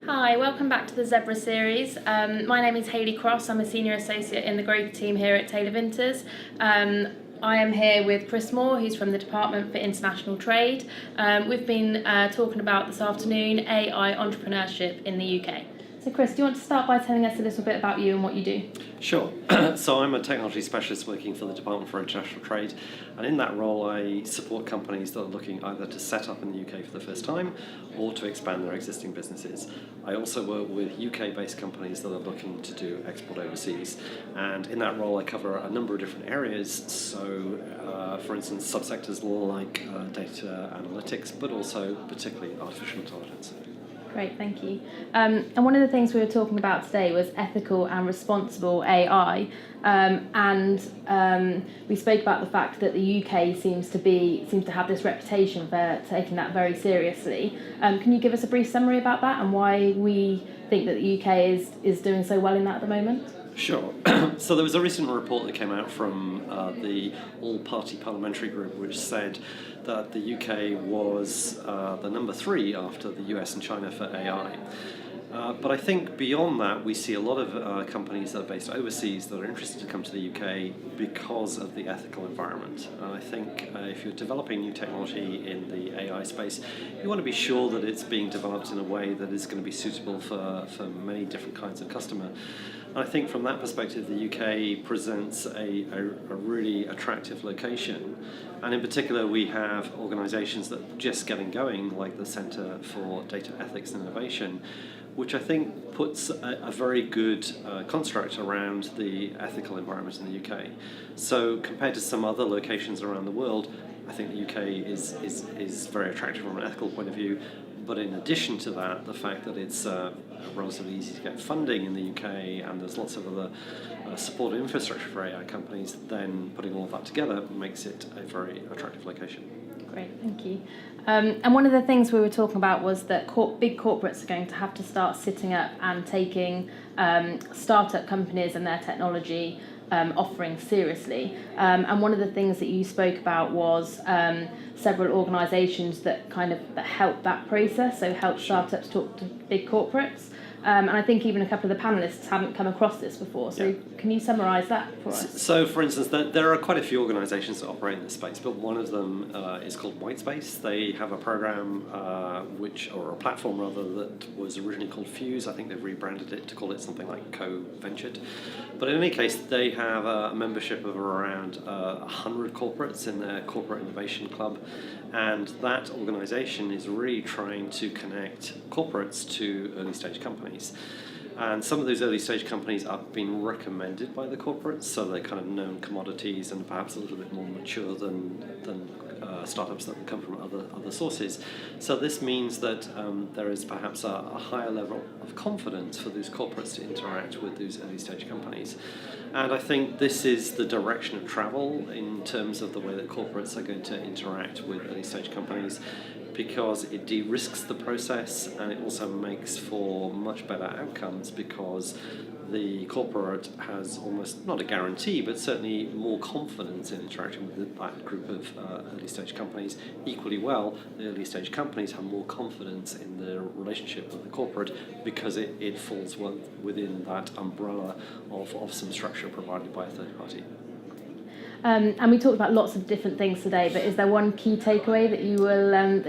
Hi, welcome back to the Zebra series. My name is Hayley Cross. I'm a senior associate in the growth team here at Taylor Vinters. I am here with Chris Moore, who's from the Department for International Trade. We've been talking about this afternoon AI entrepreneurship in the UK. So Chris, do you want to start by telling us a little bit about you and what you do? Sure. So I'm a technology specialist working for the Department for International Trade, and in that role I support companies that are looking either to set up in the UK for the first time or to expand their existing businesses. I also work with UK-based companies that are looking to do export overseas, and in that role I cover a number of different areas. So, for instance, subsectors like data analytics, but also particularly artificial intelligence. Great, thank you. And one of the things we were talking about today was ethical and responsible AI, and we spoke about the fact that the UK seems to have this reputation for taking that very seriously. Can you give us a brief summary about that and why we think that the UK is doing so well in that at the moment? Sure. So there was a recent report that came out from the All-Party Parliamentary Group which said that the UK was the number 3 after the US and China for AI. But I think beyond that, we see a lot of companies that are based overseas that are interested to come to the UK because of the ethical environment. And I think if you're developing new technology in the AI space, you want to be sure that it's being developed in a way that is going to be suitable for many different kinds of customer. And I think from that perspective, the UK presents a really attractive location. And in particular, we have organisations that are just getting going, like the Centre for Data Ethics and Innovation, which I think puts a very good construct around the ethical environment in the UK. So compared to some other locations around the world, I think the UK is very attractive from an ethical point of view. But in addition to that, the fact that it's relatively easy to get funding in the UK and there's lots of other support infrastructure for AI companies, then putting all of that together makes it a very attractive location. Great, thank you. And one of the things we were talking about was that big corporates are going to have to start sitting up and taking startup companies and their technology offerings seriously. And one of the things that you spoke about was several organisations that help that process, so help startups talk to big corporates. And I think even a couple of the panellists haven't come across this before. So Can you summarise that for us? So, for instance, there are quite a few organisations that operate in this space, but one of them is called Whitespace. They have a program, or a platform rather, that was originally called Fuse. I think they've rebranded it to call it something like Co-Ventured. But in any case, they have a membership of around 100 corporates in their Corporate Innovation Club. And that organisation is really trying to connect corporates to early stage companies. And some of those early stage companies are being recommended by the corporates, so they're kind of known commodities and perhaps a little bit more mature than startups that come from other sources. So this means that there is perhaps a higher level of confidence for those corporates to interact with those early stage companies. And I think this is the direction of travel in terms of the way that corporates are going to interact with early stage companies, because it de-risks the process and it also makes for much better outcomes because the corporate has almost not a guarantee but certainly more confidence in interacting with that group of early stage companies. Equally well, the early stage companies have more confidence in their relationship with the corporate because it falls within that umbrella of some structure provided by a third party. And we talked about lots of different things today, but is there one key takeaway that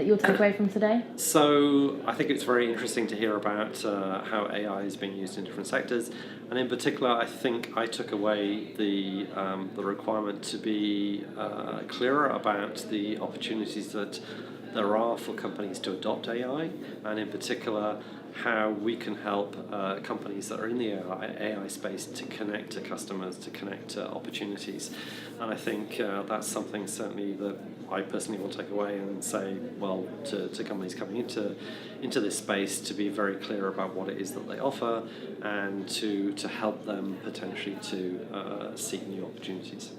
you'll take away from today? So I think it's very interesting to hear about how AI is being used in different sectors, and in particular, I think I took away the requirement to be clearer about the opportunities that there are for companies to adopt AI, and in particular, how we can help companies that are in the AI space to connect to customers, to connect to opportunities. And I think that's something certainly that I personally will take away and say, well, to companies coming into this space, to be very clear about what it is that they offer and to help them potentially to seek new opportunities.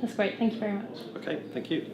That's great. Thank you very much. Okay, thank you.